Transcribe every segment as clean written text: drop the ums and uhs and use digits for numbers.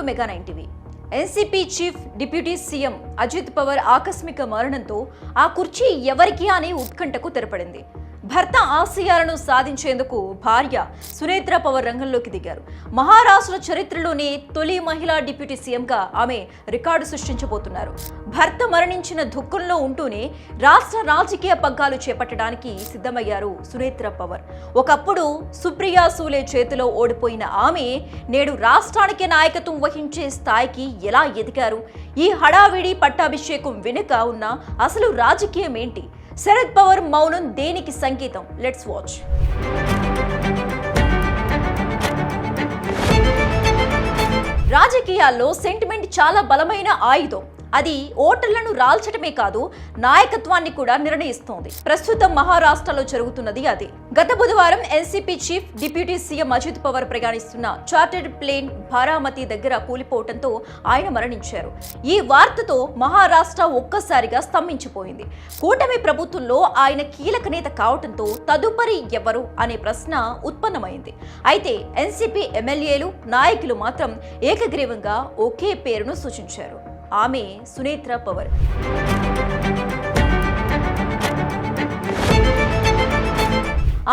Mega 9 TV. NCP chief deputy CM Ajit Pawar ఆకస్మిక మరణంతో ఆ కుర్చీ ఎవరికి అని ఉత్కంఠకు తెరపడింది. భర్త ఆశయాలను సాధించేందుకు భార్య సునేత్ర పవార్ రంగంలోకి దిగారు. మహారాష్ట్ర చరిత్రలోనే తొలి మహిళా డిప్యూటీ సీఎంగా ఆమె రికార్డు సృష్టించబోతున్నారు. భర్త మరణించిన దుఃఖంలో ఉంటూనే రాష్ట్ర రాజకీయ పగ్గాలు చేపట్టడానికి సిద్ధమయ్యారు సునేత్ర పవార్. ఒకప్పుడు సుప్రియా సూలే చేతిలో ఓడిపోయిన ఆమె నేడు రాష్ట్రానికి నాయకత్వం వహించే స్థాయికి ఎలా ఎదిగారు? ఈ హడావిడి పట్టాభిషేకం వెనుక ఉన్న అసలు రాజకీయం ఏంటి? శరద్ పవార్ మౌనం దేనికి సంకేతం? Let's watch. రాజకీయాల్లో సెంటిమెంట్ చాలా బలమైన ఆయుధం. అది ఓటర్లను రాల్చటమే కాదు, నాయకత్వాన్ని కూడా నిర్ణయిస్తోంది. ప్రస్తుతం మహారాష్ట్రలో జరుగుతున్నది అదే. గత బుధవారం NCP chief deputy CM Ajit Pawar ప్రయాణిస్తున్న చార్టర్డ్ ప్లేన్ బారామతి దగ్గర కూలిపోవడంతో ఆయన మరణించారు. ఈ వార్తతో మహారాష్ట్ర ఒక్కసారిగా స్తంభించిపోయింది. కూటమి ప్రభుత్వంలో ఆయన కీలక నేత కావడంతో తదుపరి ఎవరు అనే ప్రశ్న ఉత్పన్నమైంది. అయితే ఎన్సీపీ ఎమ్మెల్యేలు, నాయకులు మాత్రం ఏకగ్రీవంగా ఒకే పేరును సూచించారు. ఆమె సునేత్ర పవార్.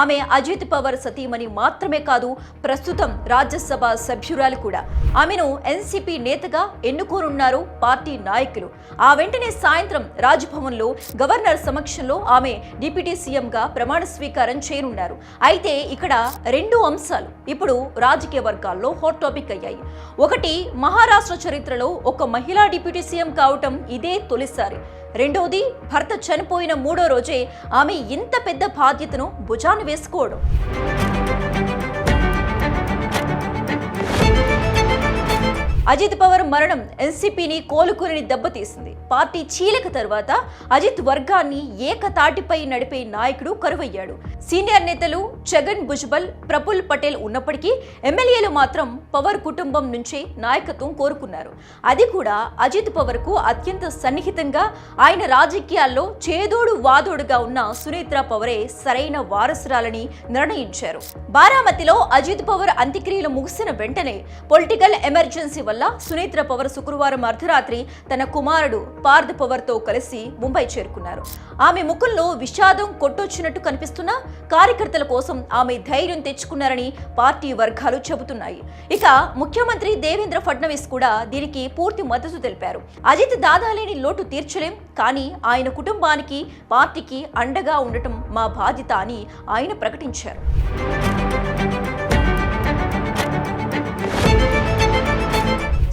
ఆమె అజిత్ పవార్ సతీమణి మాత్రమే కాదు, ప్రస్తుతం రాజ్యసభ సభ్యురాలు కూడా. ఆమెను ఎన్సీపీ నేతగా ఎన్నుకోనున్నారు పార్టీ నాయకులు. ఆ వెంటనే సాయంత్రం రాజ్భవన్లో గవర్నర్ సమక్షంలో ఆమె డిప్యూటీ సీఎంగా ప్రమాణ స్వీకారం చేయనున్నారు. అయితే ఇక్కడ రెండు అంశాలు ఇప్పుడు రాజకీయ వర్గాల్లో హాట్ టాపిక్ అయ్యాయి. ఒకటి, మహారాష్ట్ర చరిత్రలో ఒక మహిళా డిప్యూటీ సీఎం కావటం ఇదే తొలిసారి. రెండోది, భర్త చనిపోయిన 3వ రోజే ఆమె ఇంత పెద్ద బాధ్యతను భుజాన వేసుకోవడం. అజిత్ పవార్ మరణం ఎన్సీపీని కోలుకుని దెబ్బతీసింది. పార్టీ చీలిక తర్వాత అజిత్ వర్గాన్ని ఏకతాటిపై నడిపే నాయకుడు కరువయ్యాడు. సీనియర్ నేతలు ఛగన్ భుజబల్, ప్రఫుల్ పటేల్ ఉన్నప్పటికీ ఎమ్మెల్యేలు మాత్రం పవార్ కుటుంబం నుంచే నాయకత్వం కోరుకున్నారు. అది కూడా అజిత్ పవార్ కు అత్యంత సన్నిహితంగా, ఆయన రాజకీయాల్లో చేదోడు వాదోడుగా ఉన్న సునేత్ర పవారే సరైన వారసురాలని నిర్ణయించారు. బారామతిలో అజిత్ పవార్ అంత్యక్రియలు ముగిసిన వెంటనే పొలిటికల్ ఎమర్జెన్సీ వల్ల సునేత్ర పవార్ శుక్రవారం అర్ధరాత్రి తన కుమారుడు పార్థ్ పవార్ తో కలిసి ముంబై చేరుకున్నారు. ఆమె ముఖంలో విషాదం కొట్టొచ్చినట్టు కనిపిస్తున్నా కార్యకర్తల కోసం ఆమె ధైర్యం తెచ్చుకున్నారని పార్టీ వర్గాలు చెబుతున్నాయి. ఇక ముఖ్యమంత్రి దేవేంద్ర ఫడ్నవీస్ కూడా దీనికి పూర్తి మద్దతు తెలిపారు. అజిత్ దాదా లేని లోటు తీర్చలేం, కానీ ఆయన కుటుంబానికి, పార్టీకి అండగా ఉండటం మా బాధ్యత అని ఆయన ప్రకటించారు.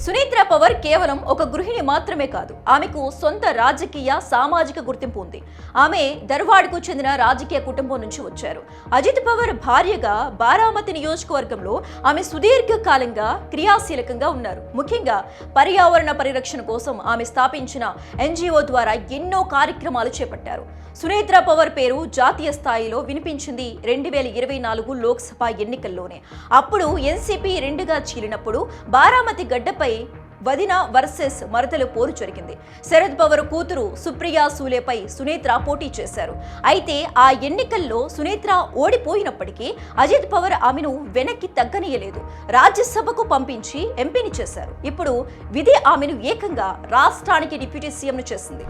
సునేత్ర పవార్ కేవలం ఒక గృహిణి మాత్రమే కాదు, ఆమెకు సొంత రాజకీయ, సామాజిక గుర్తింపు ఉంది. ఆమె ధర్వాడ్కు చెందిన రాజకీయ కుటుంబం నుంచి వచ్చారు. అజిత్ పవార్ భార్యగా బారామతి నియోజకవర్గంలో ఆమె సుదీర్ఘకాలంగా క్రియాశీలకంగా ఉన్నారు. ముఖ్యంగా పర్యావరణ పరిరక్షణ కోసం ఆమె స్థాపించిన ఎన్జీఓ ద్వారా ఎన్నో కార్యక్రమాలు చేపట్టారు. సునేత్ర పవార్ పేరు జాతీయ స్థాయిలో వినిపించింది 2024 లోక్సభ ఎన్నికల్లోనే. అప్పుడు ఎన్సీపీ రెండుగా చీలినప్పుడు బారామతి గడ్డపై వదిన వర్సెస్ మరదలు పోరు జరిగింది. శరద్ పవార్ కూతురు సుప్రియా సూలేపై సునేత్ర పోటీ చేశారు. అయితే ఆ ఎన్నికల్లో సునేత్ర ఓడిపోయినప్పటికీ అజిత్ పవార్ ఆమెను వెనక్కి తగ్గనీయలేదు. రాజ్యసభకు పంపించి ఎంపీని చేశారు. ఇప్పుడు విధి ఆమెను ఏకంగా రాష్ట్రానికి డిప్యూటీ సీఎంను చేసింది.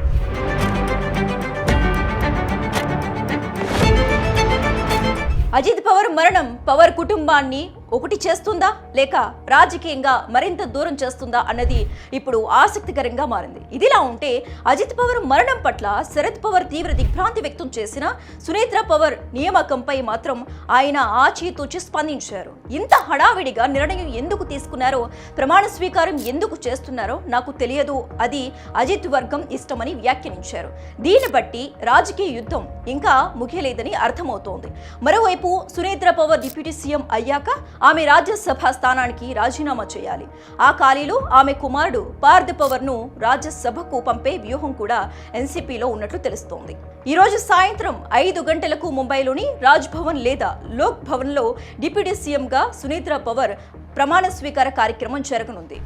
అజిత్ పవార్ మరణం పవార్ కుటుంబాన్ని ఒకటి చేస్తుందా, లేక రాజకీయంగా మరింత దూరం చేస్తుందా అన్నది ఇప్పుడు ఆసక్తికరంగా మారింది. ఇదిలా ఉంటే అజిత్ పవార్ మరణం పట్ల శరద్ పవార్ తీవ్ర దిగ్భ్రాంతి వ్యక్తం చేసిన సునేత్ర పవార్ నియామకంపై మాత్రం ఆయన ఆచితూచి స్పందించారు. ఇంత హడావిడిగా నిర్ణయం ఎందుకు తీసుకున్నారో, ప్రమాణ స్వీకారం ఎందుకు చేస్తున్నారో నాకు తెలియదు, అది అజిత్ వర్గం ఇష్టమని వ్యాఖ్యానించారు. దీన్ని బట్టి రాజకీయ యుద్ధం ఇంకా ముగియలేదని అర్థమవుతోంది. మరోవైపు సునేత్ర పవార్ డిప్యూటీ సీఎం అయ్యాక ఆమె రాజ్యసభ స్థానానికి రాజీనామా చేయాలి. ఆ ఖాళీలో ఆమె కుమారుడు పార్థ్ పవార్ ను రాజ్యసభకు పంపే వ్యూహం కూడా ఎన్సీపీలో ఉన్నట్లు తెలుస్తోంది. ఈ రోజు సాయంత్రం 5 గంటలకు ముంబైలోని రాజ్ భవన్ లేదా లోక్ భవన్ లో డిప్యూటీ సీఎంగా సునేత్ర పవార్ ప్రమాణ స్వీకార కార్యక్రమం జరగనుంది.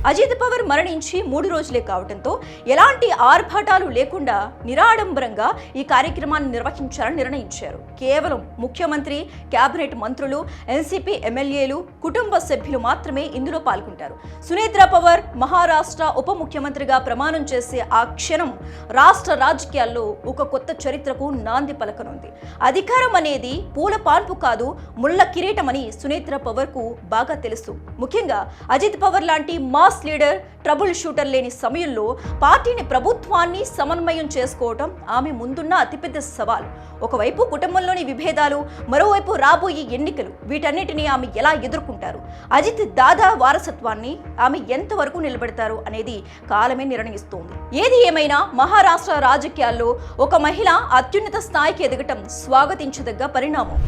అజిత్ పవార్ మరణించి 3 రోజులే కావడంతో ఎలాంటి ఆర్భాటాలు లేకుండా నిరాడంబరంగా ఈ కార్యక్రమాన్ని నిర్వహించాలని నిర్ణయించారు. కేవలం ముఖ్యమంత్రి, కేబినెట్ మంత్రులు, ఎన్సీపీ ఎమ్మెల్యేలు, కుటుంబ సభ్యులు మాత్రమే ఇందులో పాల్గొంటారు. సునేత్రా పవార్ మహారాష్ట్ర ఉప ముఖ్యమంత్రిగా ప్రమాణం చేసే ఆ క్షణం రాష్ట్ర రాజకీయాల్లో ఒక కొత్త చరిత్రకు నాంది పలకనుంది. అధికారం అనేది పూల పాన్పు కాదు, ముళ్ళ కిరీటమని సునేత్రా పవార్ కు బాగా తెలుసు. ముఖ్యంగా అజిత్ పవార్ లాంటి మాస్ లీడర్, ట్రబుల్ షూటర్ లేని సమయంలో పార్టీని, ప్రభుత్వాన్ని సమన్వయం చేసుకోవటం ఆమె ముందున్న అతిపెద్ద సవాల్. ఒకవైపు కుటుంబంలోని విభేదాలు, మరోవైపు రాబోయే ఎన్నికలు, వీటన్నిటిని ఆమె ఎలా ఎదుర్కొంటారు? అజిత్ దాదా వారసత్వాన్ని ఆమె ఎంతవరకు నిలబెడతారు అనేది కాలమే నిర్ణయిస్తోంది. ఏది ఏమైనా మహారాష్ట్ర రాజకీయాల్లో ఒక మహిళ అత్యున్నత స్థాయికి ఎదగటం స్వాగతించదగ్గ పరిణామం.